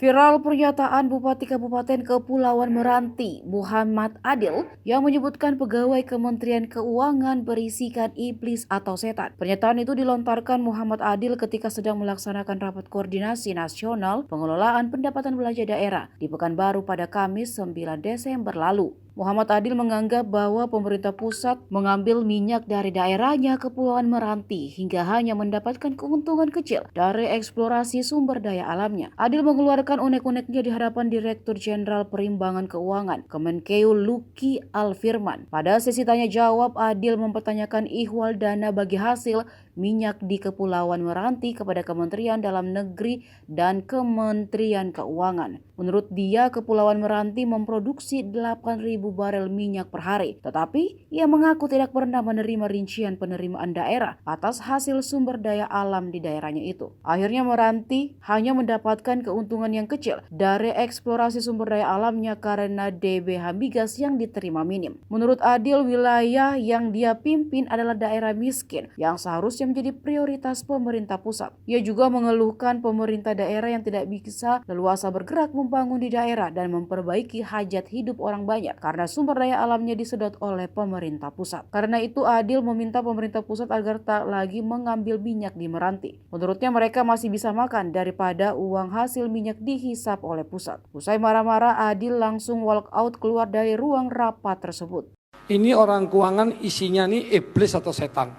Viral pernyataan Bupati Kabupaten Kepulauan Meranti, Muhammad Adil, yang menyebutkan pegawai Kementerian Keuangan berisikan iblis atau setan. Pernyataan itu dilontarkan Muhammad Adil ketika sedang melaksanakan rapat koordinasi nasional pengelolaan pendapatan belanja daerah di Pekanbaru pada Kamis 9 Desember lalu. Muhammad Adil menganggap bahwa pemerintah pusat mengambil minyak dari daerahnya Kepulauan Meranti hingga hanya mendapatkan keuntungan kecil dari eksplorasi sumber daya alamnya. Adil mengeluarkan unek-uneknya di hadapan Direktur Jenderal Perimbangan Keuangan Kemenkeu Luki Alfirman. Pada sesi tanya jawab, Adil mempertanyakan ihwal dana bagi hasil minyak di Kepulauan Meranti kepada Kementerian Dalam Negeri dan Kementerian Keuangan. Menurut dia, Kepulauan Meranti memproduksi 8.000 barel minyak per hari, tetapi ia mengaku tidak pernah menerima rincian penerimaan daerah atas hasil sumber daya alam di daerahnya itu. Akhirnya Meranti hanya mendapatkan keuntungan yang kecil dari eksplorasi sumber daya alamnya karena DBH migas yang diterima minim. Menurut Adil, wilayah yang dia pimpin adalah daerah miskin yang seharusnya menjadi prioritas pemerintah pusat. Ia juga mengeluhkan pemerintah daerah yang tidak bisa leluasa bergerak membangun di daerah dan memperbaiki hajat hidup orang banyak karena sumber daya alamnya disedot oleh pemerintah pusat. Karena itu Adil meminta pemerintah pusat agar tak lagi mengambil minyak di Meranti. Menurutnya mereka masih bisa makan daripada uang hasil minyak dihisap oleh pusat. Usai marah-marah, Adil langsung walk out keluar dari ruang rapat tersebut. Ini orang keuangan isinya nih iblis atau setan.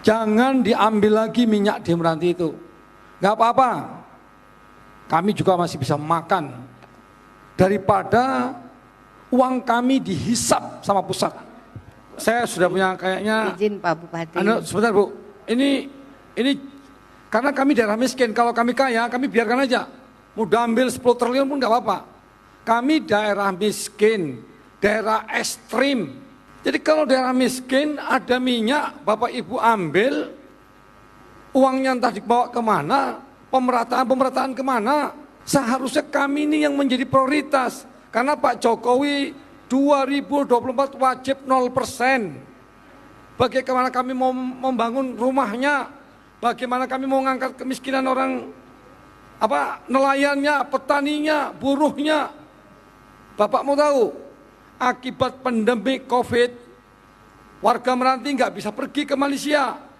Jangan diambil lagi minyak di Meranti itu. Gak apa-apa. Kami juga masih bisa makan daripada uang kami dihisap sama pusat. Saya sudah punya kayaknya. Izin Pak Bupati. Sebentar Bu, ini karena kami daerah miskin. Kalau kami kaya, kami biarkan aja. Mau ambil 10 triliun pun nggak apa-apa. Kami daerah miskin, daerah ekstrim. Jadi kalau daerah miskin ada minyak, Bapak Ibu ambil, uangnya entah dibawa kemana. Pemerataan kemana? Seharusnya kami ini yang menjadi prioritas. Karena Pak Jokowi 2024 wajib 0%. Bagaimana kami mau membangun rumahnya? Bagaimana kami mau mengangkat kemiskinan orang nelayannya, petaninya, buruhnya? Bapak mau tahu, akibat pandemi COVID, warga Meranti nggak bisa pergi ke Malaysia.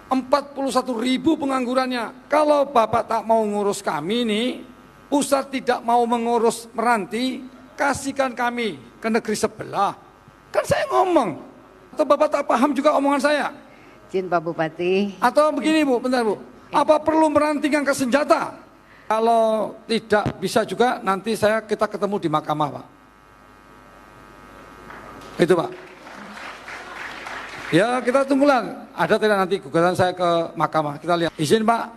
41.000 penganggurannya. Kalau Bapak tak mau ngurus kami nih, pusat tidak mau mengurus Meranti, kasihkan kami ke negeri sebelah. Kan saya ngomong. Atau Bapak tak paham juga omongan saya? Izin Pak Bupati. Atau begini Bu, bentar Bu. Apa perlu Meranti ngangkat senjata? Kalau tidak bisa juga nanti kita ketemu di mahkamah Pak. Itu Pak. Ya kita tunggulah, ada tidak nanti gugatan saya ke mahkamah, kita lihat. Izin Pak,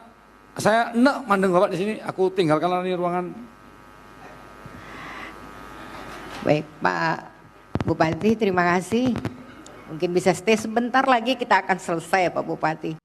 saya enak mandeng Bapak di sini, aku tinggalkanlah ini ruangan. Baik Pak Bupati, terima kasih. Mungkin bisa stay sebentar lagi, kita akan selesai Pak Bupati.